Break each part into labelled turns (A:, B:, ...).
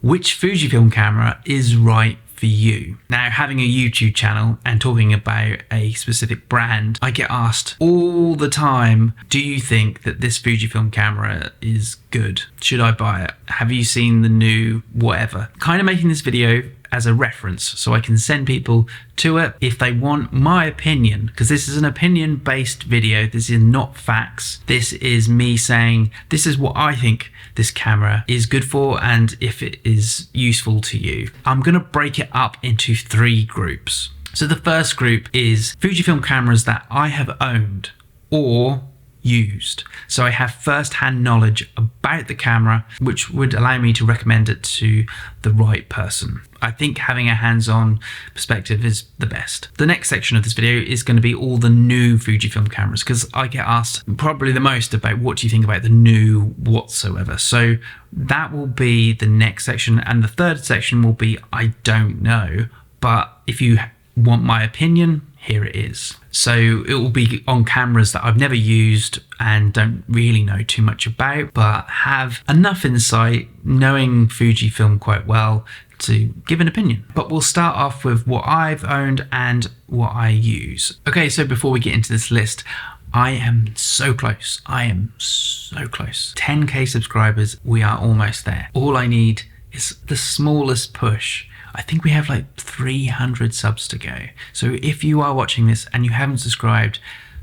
A: Which Fujifilm camera is right for you? Now, having a YouTube channel and talking about a specific brand, I get asked all the time, do you think that this Fujifilm camera is good? Should I buy it? Have you seen the new whatever? Kind of making this video as a reference so I can send people to it if they want my opinion, because this is an opinion based video. This is not facts. This is me saying this is what I think this camera is good for and if it is useful to you. I'm going to break it up into 3 groups. So the first group is Fujifilm cameras that I have owned or used. So I have first-hand knowledge about the camera, which would allow me to recommend it to the right person. I think having a hands-on perspective is the best. The next section of this video is going to be all the new Fujifilm cameras, because I get asked probably the most about what do you think about the new whatsoever. So that will be the next section, and the third section will be I don't know, but if you want my opinion, here it is. So it will be on cameras that I've never used and don't really know too much about, but have enough insight knowing Fujifilm quite well to give an opinion. But we'll start off with what I've owned and what I use. Okay, so before we get into this list, I am so close. 10K subscribers, we are almost there. All I need is the smallest push. I think we have like 300 subs to go. So if you are watching this and you haven't subscribed,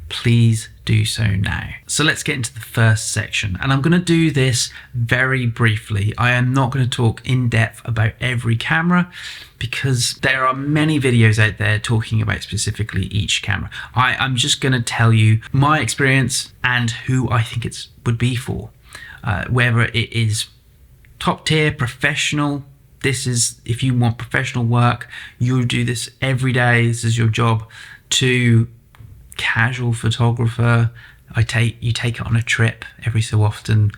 A: please do so now. So let's get into the first section. And I'm going to do this very briefly. I am not going to talk in depth about every camera because there are many videos out there talking about specifically each camera. I'm just going to tell you my experience and who I think it would be for. Whether it is top tier, professional. This is, if you want professional work, you do this every day, this is your job, to casual photographer, you take it on a trip every so often,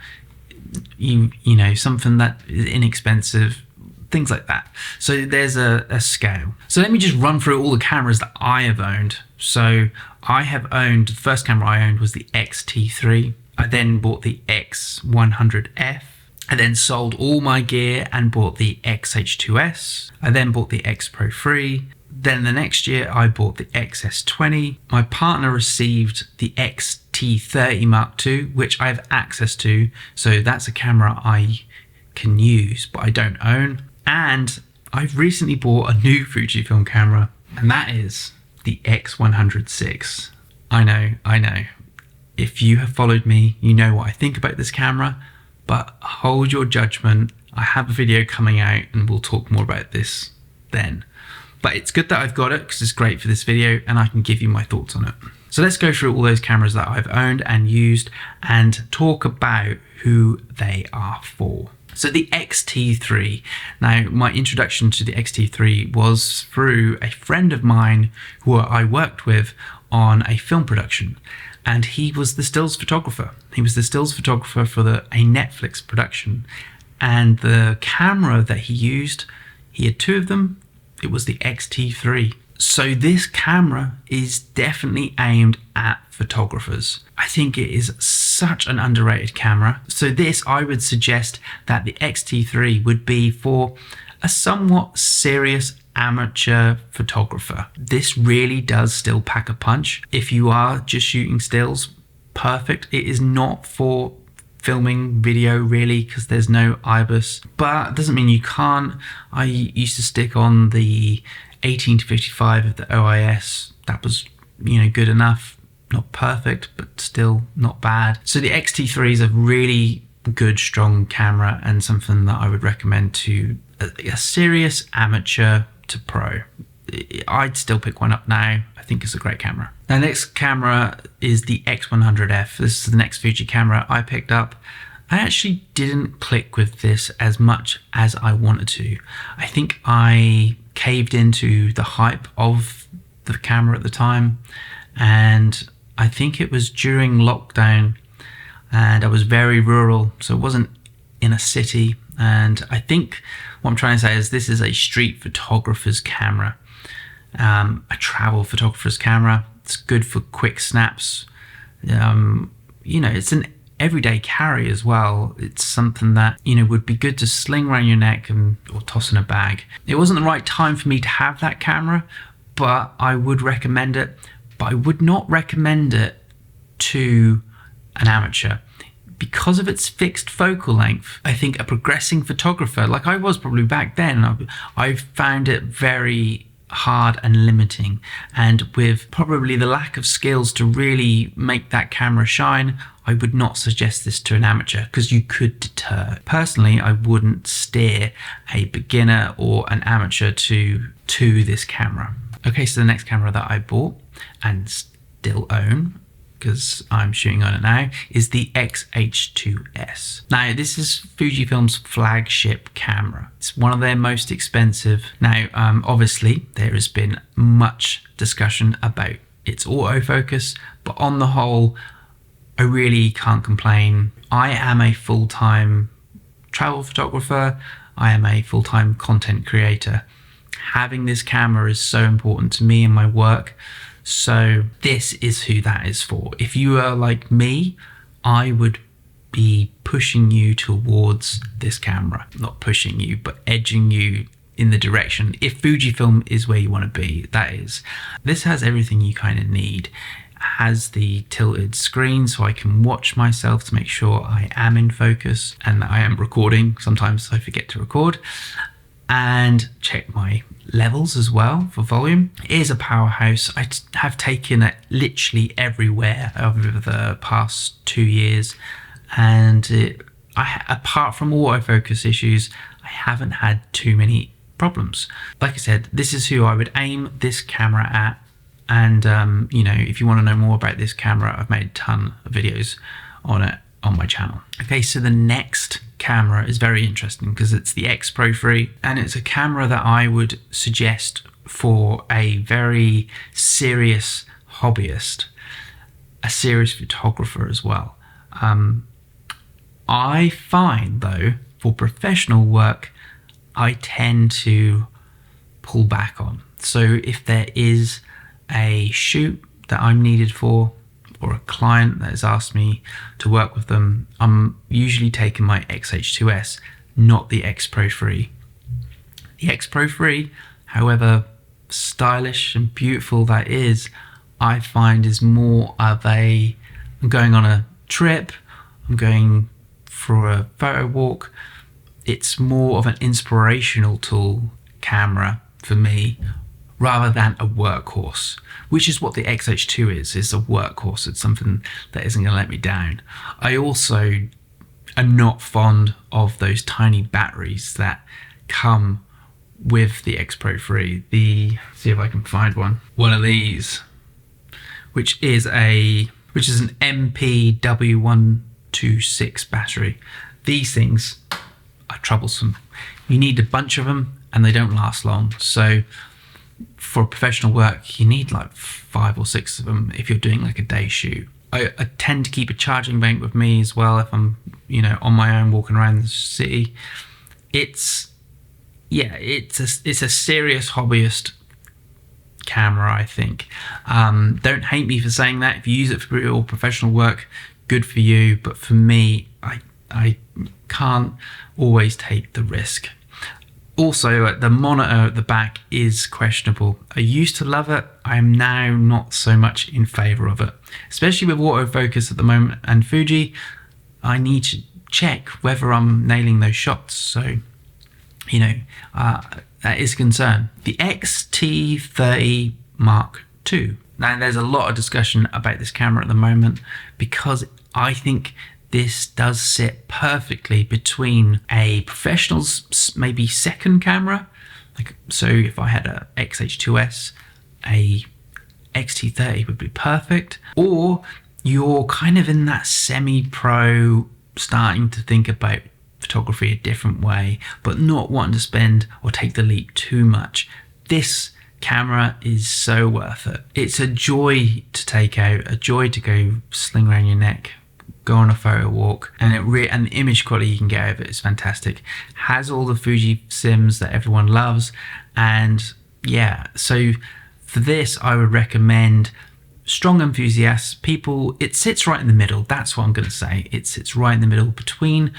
A: you know, something that is inexpensive, things like that. So there's a scale. So let me just run through all the cameras that I have owned. So I have owned, the first camera I owned was the X-T3. I then bought the X100F. I then sold all my gear and bought the XH2S. I then bought the X Pro 3. Then the next year I bought the XS20. My partner received the XT30 Mark II, which I have access to. So that's a camera I can use, but I don't own. And I've recently bought a new Fujifilm camera, and that is the X100VI. I know. If you have followed me, you know what I think about this camera. But hold your judgment. I have a video coming out and we'll talk more about this then. But it's good that I've got it because it's great for this video and I can give you my thoughts on it. So let's go through all those cameras that I've owned and used and talk about who they are for. So the X-T3. Now, my introduction to the X-T3 was through a friend of mine who I worked with on a film production. And he was the stills photographer. He was the stills photographer for a Netflix production. And the camera that he used, he had 2 of them. It was the X-T3. So this camera is definitely aimed at photographers. I think it is such an underrated camera. So this, I would suggest that the X-T3 would be for a somewhat serious amateur photographer. This really does still pack a punch. If you are just shooting stills, perfect. It is not for filming video really because there's no IBIS, but it doesn't mean you can't. I used to stick on the 18-55 of the OIS. That was, you know, good enough. Not perfect, but still not bad. So the X-T3 is a really good, strong camera and something that I would recommend to a serious amateur to pro. I'd still pick one up now. I think it's a great camera. Now, next camera is the X100F. This is the next Fuji camera I picked up. I actually didn't click with this as much as I wanted to. I think I caved into the hype of the camera at the time, and I think it was during lockdown and I was very rural, so it wasn't in a city. And I think what I'm trying to say is this is a street photographer's camera, a travel photographer's camera. It's good for quick snaps. You know, it's an everyday carry as well. It's something that, you know, would be good to sling around your neck or toss in a bag. It wasn't the right time for me to have that camera, but I would recommend it. But I would not recommend it to an amateur because of its fixed focal length. I think a progressing photographer, like I was probably back then, I found it very hard and limiting, and with probably the lack of skills to really make that camera shine, I would not suggest this to an amateur because you could deter. Personally, I wouldn't steer a beginner or an amateur to this camera. Okay, so the next camera that I bought and still own, because I'm shooting on it now, is the X-H2S. Now, this is Fujifilm's flagship camera. It's one of their most expensive. Now, obviously, there has been much discussion about its autofocus, but on the whole, I really can't complain. I am a full-time travel photographer. I am a full-time content creator. Having this camera is so important to me and my work. So this is who that is for. If you are like me, I would be pushing you towards this camera. Not pushing you, but edging you in the direction. If Fujifilm is where you want to be, that is. This has everything you kind of need. It has the tilted screen so I can watch myself to make sure I am in focus and that I am recording. Sometimes I forget to record. And check my levels as well for volume. It is a powerhouse. I have taken it literally everywhere over the past 2 years, and apart from autofocus issues, I haven't had too many problems. Like I said, this is who I would aim this camera at, and you know, if you want to know more about this camera, I've made a ton of videos on it on my channel. Okay, so the next camera is very interesting because it's the X Pro 3, and it's a camera that I would suggest for a very serious hobbyist, a serious photographer as well. I find though, for professional work, I tend to pull back on. So if there is a shoot that I'm needed for, or a client that has asked me to work with them, I'm usually taking my X-H2S, not the X Pro 3. The X Pro 3, however stylish and beautiful that is, I find is more of I'm going on a trip, I'm going for a photo walk. It's more of an inspirational tool camera for me, rather than a workhorse, which is what the X-H2 is a workhorse. It's something that isn't going to let me down. I also am not fond of those tiny batteries that come with the X Pro 3. See if I can find one of these, which is an MPW126 battery. These things are troublesome. You need a bunch of them and they don't last long. So for professional work, you need like 5 or 6 of them if you're doing like a day shoot. I tend to keep a charging bank with me as well if I'm, you know, on my own walking around the city. It's a serious hobbyist camera, I think. Don't hate me for saying that. If you use it for real professional work, good for you. But for me, I can't always take the risk. Also, the monitor at the back is questionable. I used to love it. I am now not so much in favor of it, especially with autofocus at the moment and Fuji. I need to check whether I'm nailing those shots. So, you know, that is a concern. The X-T30 Mark II. Now, there's a lot of discussion about this camera at the moment because I think this does sit perfectly between a professional's maybe second camera. So if I had a X-H2S, a X-T30 would be perfect. Or you're kind of in that semi-pro, starting to think about photography a different way, but not wanting to spend or take the leap too much. This camera is so worth it. It's a joy to take out, a joy to go sling around your neck, go on a photo walk, and and the image quality you can get out of it is fantastic. Has all the Fuji sims that everyone loves, and yeah, so for this I would recommend strong enthusiasts, people, it sits right in the middle. That's what I'm going to say. It sits right in the middle between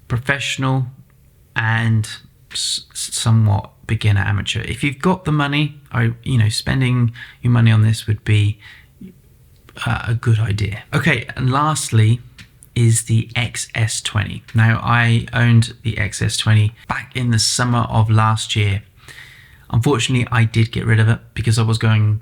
A: professional and somewhat beginner amateur. If you've got the money, spending your money on this would be a good idea. Okay, and lastly is the XS20. Now, I owned the XS20 back in the summer of last year. Unfortunately, I did get rid of it because I was going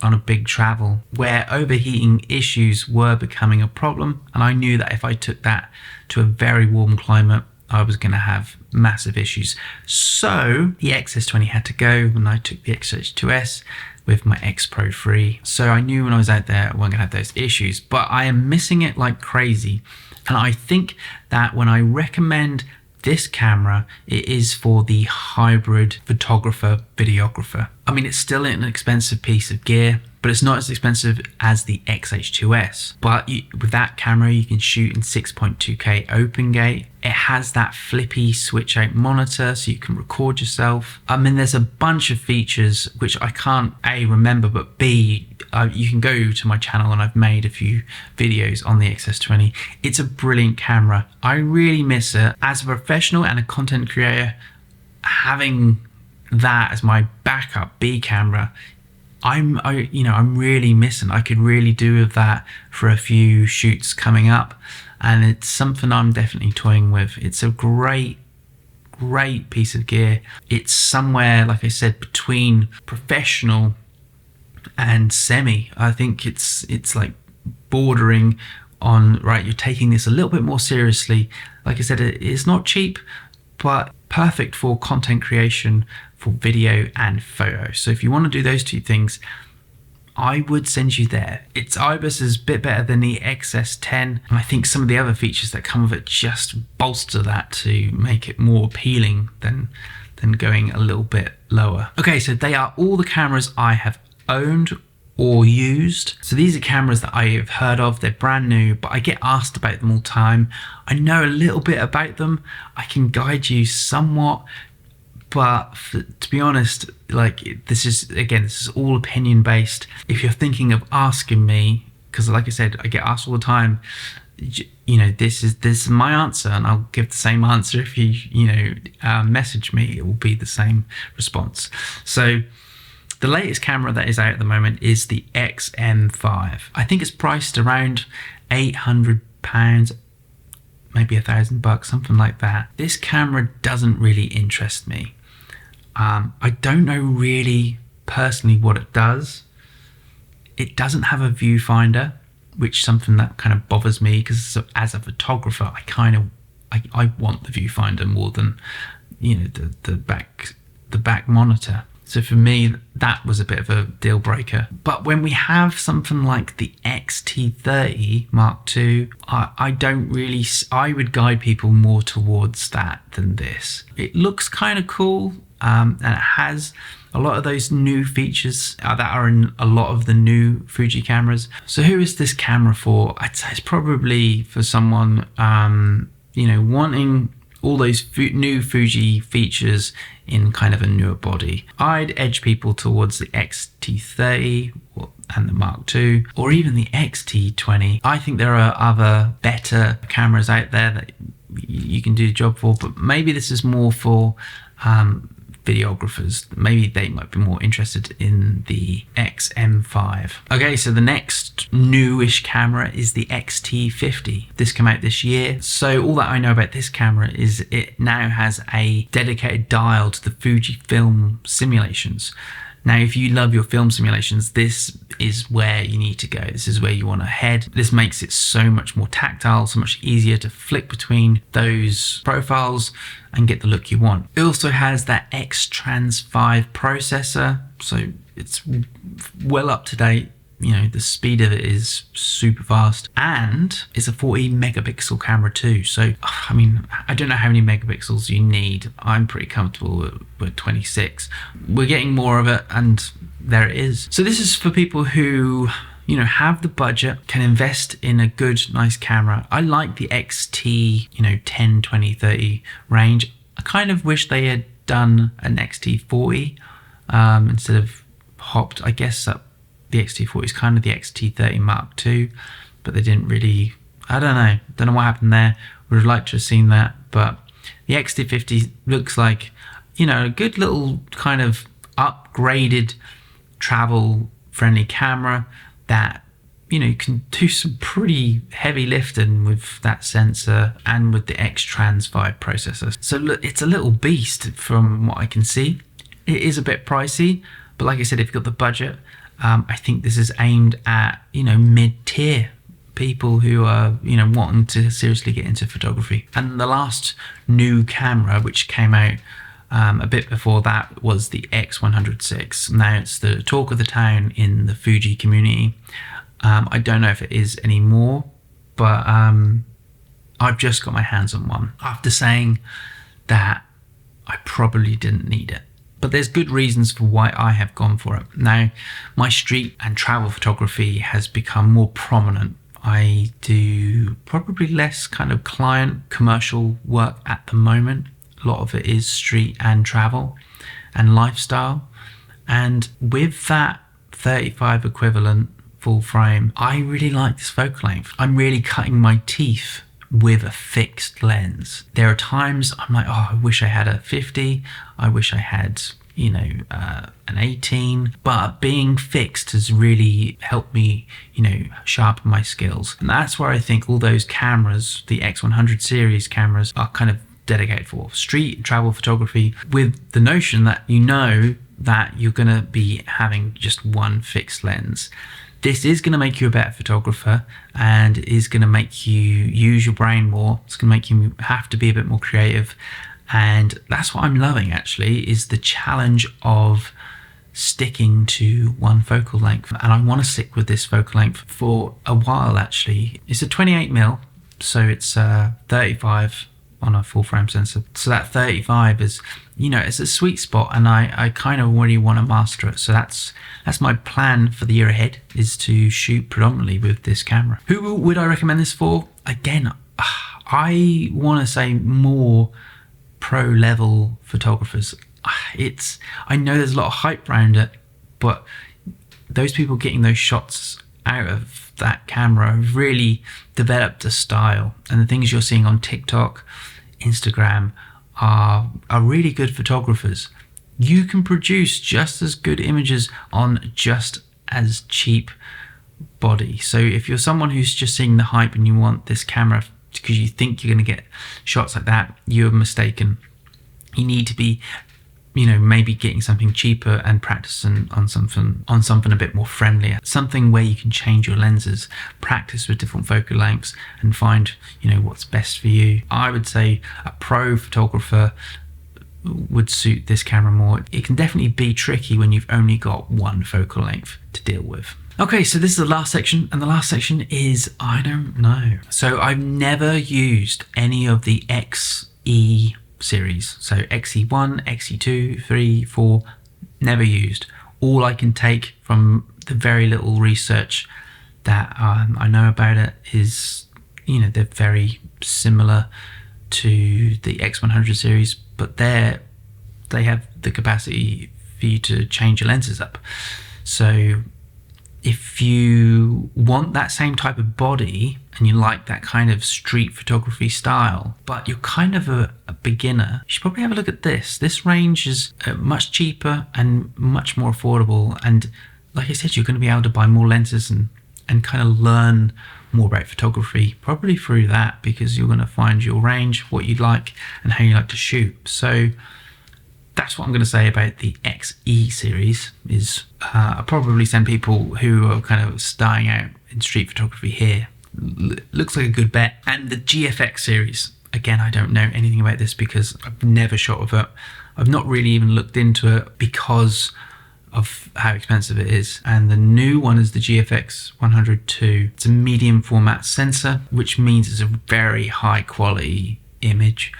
A: on a big travel where overheating issues were becoming a problem, and I knew that if I took that to a very warm climate, I was going to have massive issues. So the XS20 had to go, and I took the XH2S with my X Pro 3. So I knew when I was out there I wasn't going to have those issues, but I am missing it like crazy. And I think that when I recommend this camera, it is for the hybrid photographer, videographer. I mean, it's still an expensive piece of gear, but it's not as expensive as the XH2S. But with that camera, you can shoot in 6.2K open gate. It has that flippy switch out monitor, so you can record yourself. I mean, there's a bunch of features which I can't A, remember, but B, you can go to my channel and I've made a few videos on the XS20. It's a brilliant camera. I really miss it. As a professional and a content creator, having that as my backup B camera, I'm really missing. I could really do with that for a few shoots coming up, and it's something I'm definitely toying with. It's a great piece of gear. It's somewhere, like I said, between professional and semi. I think it's like bordering on, right, you're taking this a little bit more seriously. Like I said, it's not cheap, but perfect for content creation, for video and photo. So if you want to do those two things, I would send you there. Its IBIS is a bit better than the XS10, and I think some of the other features that come with it just bolster that to make it more appealing than going a little bit lower. Okay, so they are all the cameras I have owned or used. So these are cameras that I have heard of. They're brand new, but I get asked about them all the time. I know a little bit about them. I can guide you somewhat, but to be honest, like, this is all opinion based. If you're thinking of asking me, because like I said, I get asked all the time, this is my answer, and I'll give the same answer if you message me. It will be the same response. So the latest camera that is out at the moment is the XM5. I think it's priced around £800, maybe $1,000, something like that. This camera doesn't really interest me. I don't know really personally what it does. It doesn't have a viewfinder, which is something that kind of bothers me, because as a photographer, I want the viewfinder more than the back monitor. So for me, that was a bit of a deal breaker. But when we have something like the XT30 Mark II, I would guide people more towards that than this. It looks kind of cool, and it has a lot of those new features that are in a lot of the new Fuji cameras. So who is this camera for? I'd say it's probably for someone, wanting all those new Fuji features in kind of a newer body. I'd edge people towards the XT30 and the Mark II, or even the XT20. I think there are other better cameras out there that you can do the job for, but maybe this is more for videographers. Maybe they might be more interested in the XM5. Okay, so the next newish camera is the XT50. This came out this year. So all that I know about this camera is it now has a dedicated dial to the Fujifilm simulations. Now, if you love your film simulations, this is where you need to go. This is where you want to head. This makes it so much more tactile, so much easier to flick between those profiles and get the look you want. It also has that X-Trans 5 processor, so it's well up to date. The speed of it is super fast, and it's a 40 megapixel camera too. So, I mean, I don't know how many megapixels you need. I'm pretty comfortable with 26. We're getting more of it, and there it is. So this is for people who, have the budget, can invest in a good, nice camera. I like the XT, 10, 20, 30 range. I kind of wish they had done an XT40 instead of hopped, I guess, up the X-T40 is kind of the X-T30 Mark II, but they didn't really, I don't know what happened there. Would have liked to have seen that, but the X-T50 looks like, you know, a good little kind of upgraded travel friendly camera that, you know, you can do some pretty heavy lifting with that sensor and with the X-Trans 5 processor. So look, it's a little beast from what I can see. It is a bit pricey, but like I said, if you've got the budget, I think this is aimed at, you know, mid-tier people who are, you know, wanting to seriously get into photography. And the last new camera, which came out a bit before that, was the X100VI. Now it's the talk of the town in the Fuji community. I don't know if it is anymore, but I've just got my hands on one after saying that I probably didn't need it. But there's good reasons for why I have gone for it. Now, my street and travel photography has become more prominent. I do probably less kind of client commercial work at the moment. A lot of it is street and travel and lifestyle. And with that 35 equivalent full frame, I really like this focal length. I'm really cutting my teeth with a fixed lens. There are times I'm like, oh, I wish I had a 50. I wish I had, you know, an 18, but being fixed has really helped me, you know, sharpen my skills. And that's where I think all those cameras, the X100 series cameras, are kind of dedicated for street and travel photography, with the notion that you know that you're going to be having just one fixed lens. This is going to make you a better photographer and is going to make you use your brain more. It's going to make you have to be a bit more creative. And that's what I'm loving, actually, is the challenge of sticking to one focal length. And I want to stick with this focal length for a while, actually. It's a 28mm, so it's 35 on a full frame sensor. So that 35 is, you know, it's a sweet spot, and I kind of really want to master it. So that's my plan for the year ahead, is to shoot predominantly with this camera. Who would I recommend this for? Again, I want to say more pro level photographers. I know there's a lot of hype around it, but those people getting those shots out of that camera have really developed a style, and the things you're seeing on TikTok, Instagram are really good photographers. You can produce just as good images on just as cheap body. So if you're someone who's just seeing the hype and you want this camera because you think you're going to get shots like that, you're mistaken. You need to be, you know, maybe getting something cheaper and practicing on something a bit more friendlier, something where you can change your lenses, practice with different focal lengths, and find, you know, what's best for you. I would say a pro photographer would suit this camera more. It can definitely be tricky when you've only got one focal length to deal with. Okay, so this is the last section, and the last section is I don't know. So I've never used any of the XE series. So XE1, XE2, 3, 4, never used. All I can take from the very little research that I know about it is, you know, they're very similar to the X100 series, but they have the capacity for you to change your lenses up. So if you want that same type of body and you like that kind of street photography style, but you're kind of a beginner, you should probably have a look at this. This range is much cheaper and much more affordable. And like I said, you're going to be able to buy more lenses and kind of learn more about photography, probably through that, because you're going to find your range, what you like and how you like to shoot. So that's what I'm going to say about the XE series. Is I'll probably send people who are kind of starting out in street photography here. Looks like a good bet. And the GFX series, again, I don't know anything about this because I've never shot with it. I've not really even looked into it because of how expensive it is. And the new one is the GFX 102. It's a medium format sensor, which means it's a very high quality image.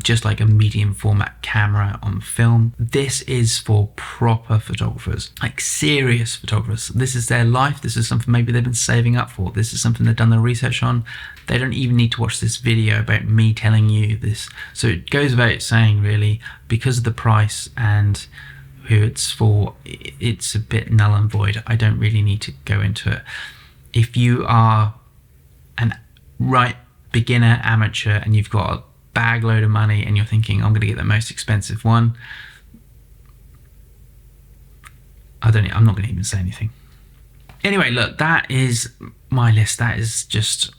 A: Just like a medium format camera on film. This is for proper photographers, like serious photographers. This is their life. This is something maybe they've been saving up for. This is something they've done their research on. They don't even need to watch this video about me telling you this. So it goes without saying, really, because of the price and who it's for, it's a bit null and void. I don't really need to go into it. If you are an beginner amateur and you've got a bag load of money and you're thinking, I'm going to get the most expensive one, I'm not going to even say anything. Anyway, look, that is my list. That is just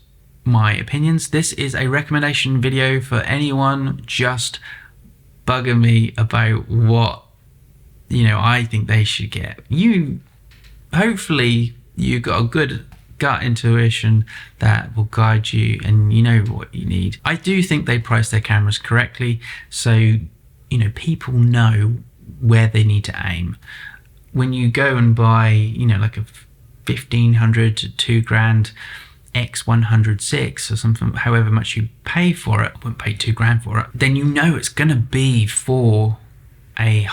A: my opinions. This is a recommendation video for anyone just bugging me about what, I think they should get. Hopefully you got a good gut intuition that will guide you and you know what you need. I do think they price their cameras correctly, so people know where they need to aim. When you go and buy like a 1,500 to 2,000 X106 or something, however much you pay for it, I wouldn't pay 2,000 for it, then it's going to be for a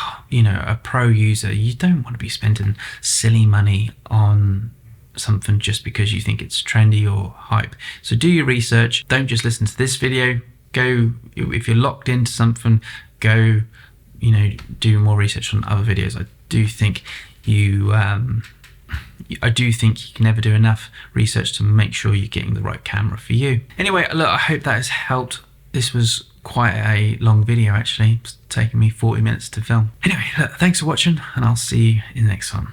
A: pro user. You don't want to be spending silly money on something just because you think it's trendy or hype. So do your research. Don't just listen to this video. Go, if you're locked into something, go do more research on other videos. I do think you can never do enough research to make sure you're getting the right camera for you. Anyway, look, I hope that has helped. This was quite a long video actually. It's taken me 40 minutes to film. Anyway, look, thanks for watching and I'll see you in the next one.